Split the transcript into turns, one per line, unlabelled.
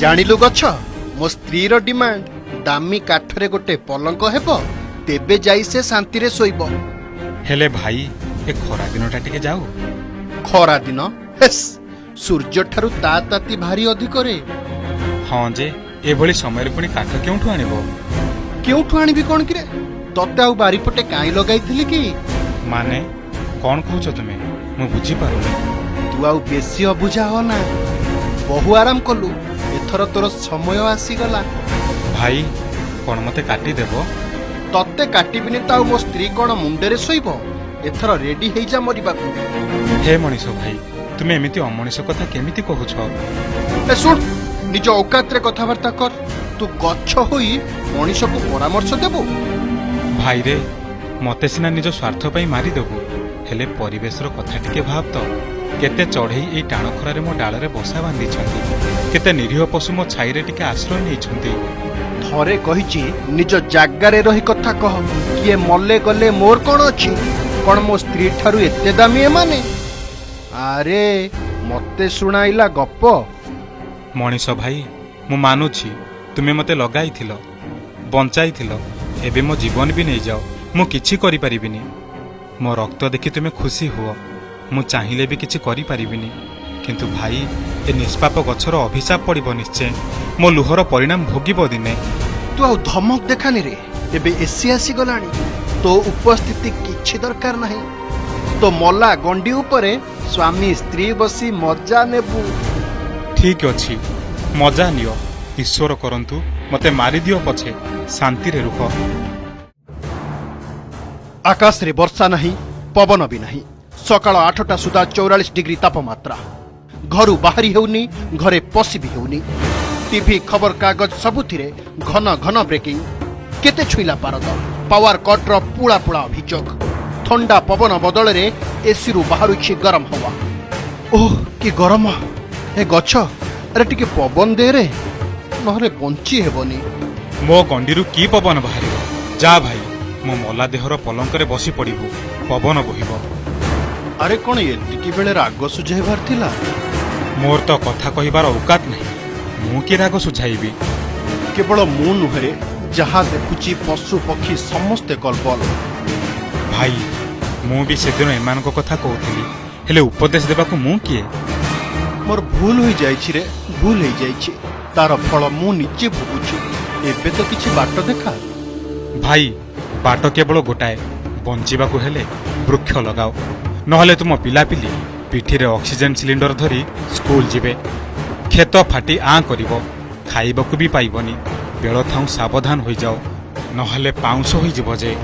जानिलु गछ मो स्त्री रो डिमांड दामी काठरे गोटे पलंक हेबो तेबे जाई से शांति रे सोइबो।
हेले भाई ए खरा दिनटा टिके जाऊ।
खरा दिन हेस सूर्य ठारू ताती भारी अधिक रे।
हाँ जे एभली समय पुणी काठ केउठु आनिबो?
केउठु आनिबी कोन कि रे? तते आउ बारीपटे काई लगाइथिली कि?
माने कोन कहउछ तुमे? मु बुझी पारुनी।
तू आउ बेसी अबुझा हो ना। बहु आराम कलु एथर तोर समय आसी गला।
भाई कोन मते काटी देबो?
तते काटिबिनी ताउ मो स्त्री कोन मुंडे रे सोइबो? एथर रेडी हेइ जा मरिबाकू।
हे मनीष भाई तुमे एमिति अमनीष कथा केमिति कहउछ?
ए सुन निज औकात रे कथाबार्ता कर। तू गच्छ होई मनीष को परामर्श देबो?
भाई रे मते सिना निज स्वार्थ पई मारी देबो हेले परिवेश रो कथा टिके भाब तो। केते चढ़ई ए टाण खरा रे मो डाल रे बसा बांधी छथि। केते निरीह पशु मो छाई रे टिके आश्रय नै छथि।
थरे कहिची निज जागा रे रही कथा कह। किए मल्ले गले मोर कोन अछि? कोन मो स्त्री ठारू एते दामी माने? अरे मते सुनाइला गप।
मनीष भाई मु मानुछि तुमे मते लगाइथिलो बंचाइथिलो एबे मो जीवन भी नै जाओ मु किछि करि परिबिनी। मो रक्त देखि तुमे खुशी हुओ मु चाहिले भी किछि करि परिबिनी। किंतु भाई ए निष्पाप गछर अभिशाप पड़िबो निश्चय। मो लुहर परिणाम भोगिबो दिने।
तू आउ धमक देखानी रे। एबे एसी आसी गलानी। तो उपस्थिति किछि दरकार नाही। तो मल्ला गंडी उपरे स्वामी स्त्री बसी मजा नेबू।
ठीक अछि मजा नियो। ईश्वर करंतु मते मारी दियो पछे शांति रे रुह।
आकाश रे वर्षा नहीं पवन भी नहीं। सकाळ 8टा सुधा 44 डिग्री तापमात्रा। घरु बाहरी हेउनी घरे पसी भी हेउनी। टीवी खबर कागज सबुथिरे घन घन ब्रेकिंग। केते छुईला पारद पावर कट रो पुळा पुळा अभियोग। ठंडा पवन बदल रे एसी रु बाहरुछि गरम हवा। ओह कि गरम ए गछ। अरे टिके पवन दे रे नहले बंची हेबनी।
मो गंडीरु की पवन बाहरिबो? जा भाई मो मला देहर पलंकरे बसी पड़िबो पवन बहिबो।
अरे कौन एतिकी बेले राग सुझाइबार थिला?
मोर तो कथा कहिबार औकात नहीं। मु कि राग सुझाइबी?
केवल मु नुहरे जहा देखुची पशु पक्षी समस्ते कलबल।
भाई मु भी सेदिन एमान को कथा कहूली हेले उपदेश देबाकू मु किए?
मोर भूल होई जाइछि रे भूल होई जाइछि। तार फल मु निजे भोगुछि। एबे तो किछि बाट देखा।
भाई बाट केवल गोटाए बंचिबाकू हेले वृक्ष लगाओ नहले तुम पिलापिली पिठीरे ऑक्सीजन सिलिंडर धरी स्कूल जिबे। खेत फाटी आँ करिवो खाइबाकू भी पाइबनी। बेल थाउ सावधान होई जाओ नहले पाउंस होई जिवो जे।